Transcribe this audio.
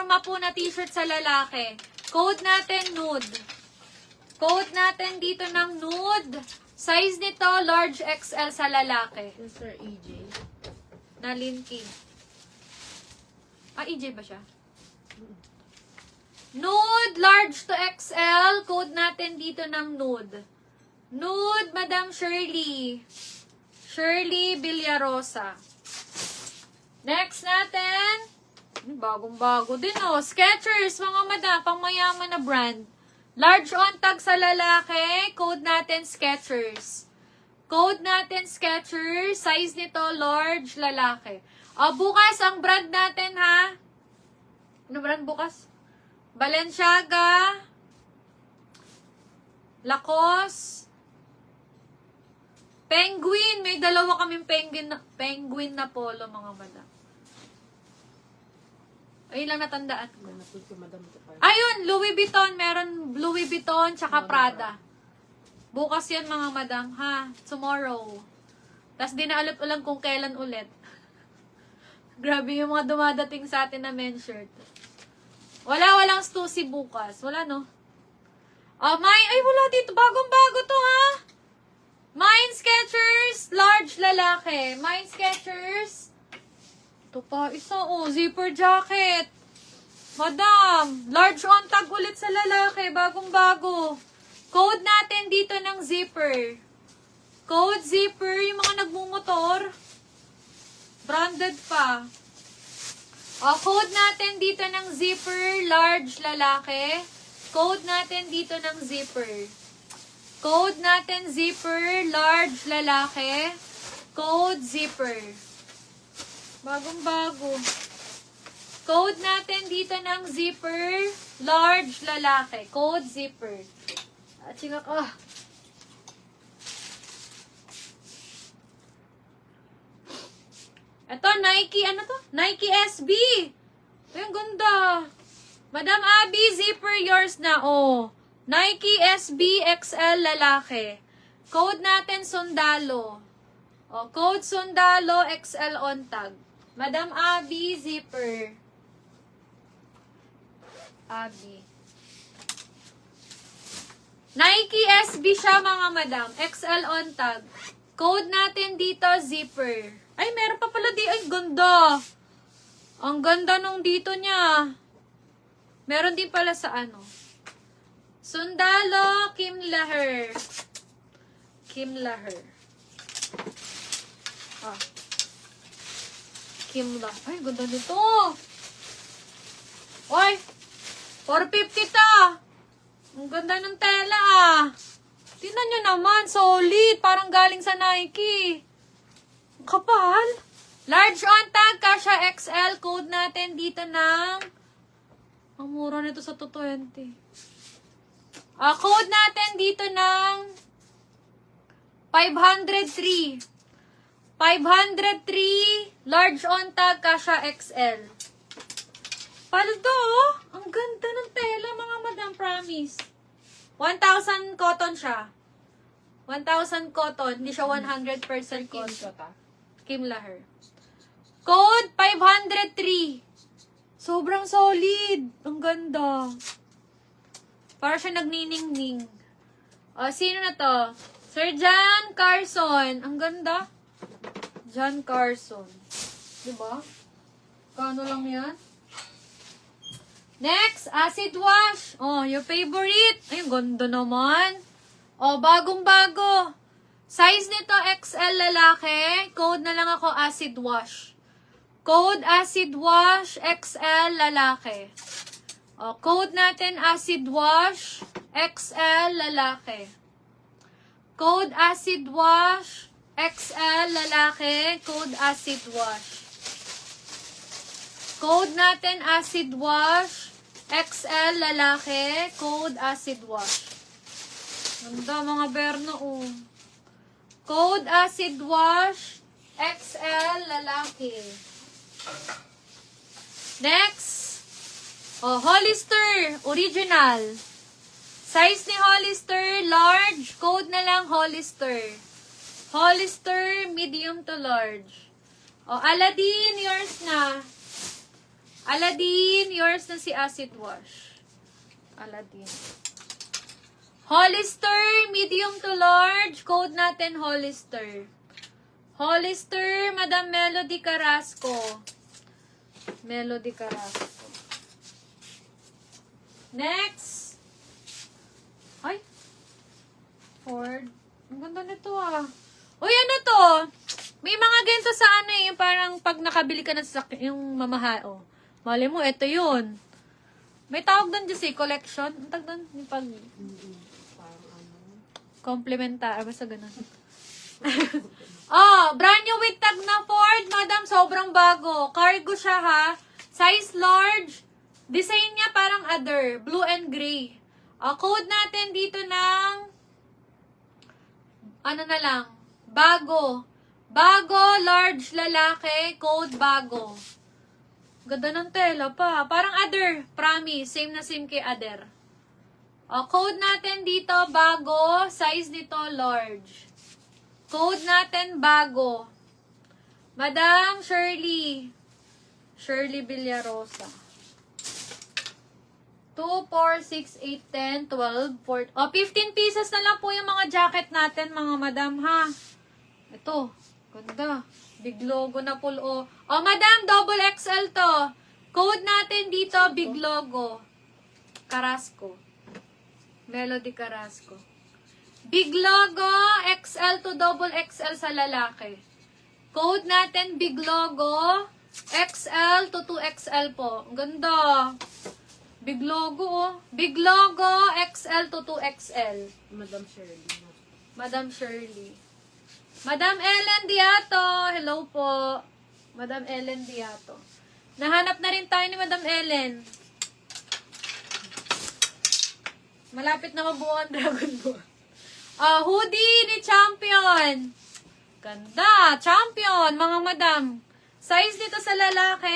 mapo na t-shirt sa lalaki. Code natin nude. Code natin dito ng nude. Size nito, large XL sa lalaki. Yes, Sir EJ. Na linking. Ah, EJ ba siya? Nude, large to XL. Code natin dito ng nude. Nude, Madam Shirley. Shirley Villarosa. Next natin. Bagong-bago din, oh. Skechers, mga madam, pangmayaman na brand. Large on tag sa lalaki. Code natin Skechers. Code natin Skechers. Size nito, large, lalaki. Bukas, ang brand natin, ha? Ano brand bukas? Balenciaga. Lacoste. Penguin. May dalawa kaming penguin na polo, mga madam. Ayun lang natandaan ko. Ayun, Louis Vuitton. Meron Louis Vuitton, tsaka Prada. Bukas yan, mga madam, ha? Tomorrow. Tapos di na ulit kung kailan ulit. Grabe yung mga dumadating sa atin na men's shirt. Walang stussy bukas. Wala, no? Ay, wala dito. Bagong-bago to, ha? Mine Skechers, large lalaki. Mine Skechers. Ito pa, isa, zipper jacket. Madam, large on tag ulit sa lalaki. Bagong-bago. Code natin dito ng zipper. Code zipper, yung mga nagmumotor. Branded pa. Code natin dito ng zipper, large lalaki. Code natin dito ng zipper. Code natin zipper, large lalaki. Code zipper. Bagong-bago. Code natin dito ng zipper, large lalaki. Code zipper. Singa ka. Ito, Nike, ano to? Nike SB. Ay, ang ganda. Madam Abby, zipper yours na, Nike SB XL lalaki. Code natin Sundalo. Code Sundalo XL on tag. Madam Abby, zipper. Abby. Nike SB siya, mga madam. XL on tag. Code natin dito, zipper. Ay, meron pa pala di. Ay, ganda. Ang ganda nung dito niya. Meron din pala sa ano. Sundalo, Kim Laher. Kim Laher. Kim Laher. Ay, ganda nito. Oy, 450 ta. Ang ganda ng tela, Tingnan nyo naman, solid. Parang galing sa Nike. Kapal. Large on tag, kasha XL. Code natin dito ng... Ang mura nito sa 220. Code natin dito ng 503. 503. Large on tag, kasha XL. Paldo, ang ganda ng tela, mga madam, promise. 1,000 cotton siya. 1,000 cotton. Hindi siya 100% cotton. Kim Laher. Code 503. Sobrang solid. Ang ganda. Para siya nagniningning. Sino na to? Sir John Carson. Ang ganda. John Carson. Diba? Kano lang yan? Next, acid wash. Your favorite. Ay, ganda naman. Bagong-bago. Size nito XL lalaki. Code na lang ako acid wash. Code acid wash XL lalaki. Code natin acid wash XL lalaki. Code acid wash XL lalaki. Code acid wash. Code natin acid wash XL lalaki. Code acid wash. Ganda mga berno, Code acid wash XL lalaki. Next. Hollister original. Size ni Hollister large. Code na lang Hollister. Hollister medium to large. Aladdin yours na. Aladdin, yours na si Acid Wash. Aladdin. Hollister, medium to large. Code natin, Hollister. Hollister, Madam Melody Carrasco. Melody Carrasco. Next. Ay. Ford. Ang ganda nito ah. Uy, ano to? May mga ganito sa ano eh. Yung parang pag nakabili ka ng sasakyan, yung mamahal. Oh. Mali mo, ito yun. May tawag doon dyan collection. Ang tawag doon? Yung pag... Parang ano. Complementar. Basta ganun. Oh, brand new with tag na Ford. Madam, sobrang bago. Cargo siya ha. Size large. Design niya parang other. Blue and gray. Code natin dito ng... Ano na lang. Bago. Bago, large, lalaki. Code bago. Ganda ng tela pa. Parang other. Promise. Same na same kay other. Code natin dito, bago. Size nito, large. Code natin, bago. Madam Shirley. Shirley Villarosa. 2, 4, 6, 8, 10, 12, 14. 15 pieces na lang po yung mga jacket natin, mga madam, ha? Ito. Ganda. Big logo na full o. Madam, double XL to. Code natin dito, big logo. Carrasco. Melody Carrasco. Big logo, XL to double XL sa lalaki. Code natin, big logo, XL to 2XL po. Ang ganda. Big logo, oh. Big logo, XL to 2XL. Madam Shirley. Madam Shirley. Madam Ellen Diato. Hello po. Madam Ellen Diato. Nahanap na rin tayo ni Madam Ellen. Malapit na mabuo ang Dragon Ball. Hoodie ni Champion. Ganda. Champion, mga madam. Size nito sa lalaki.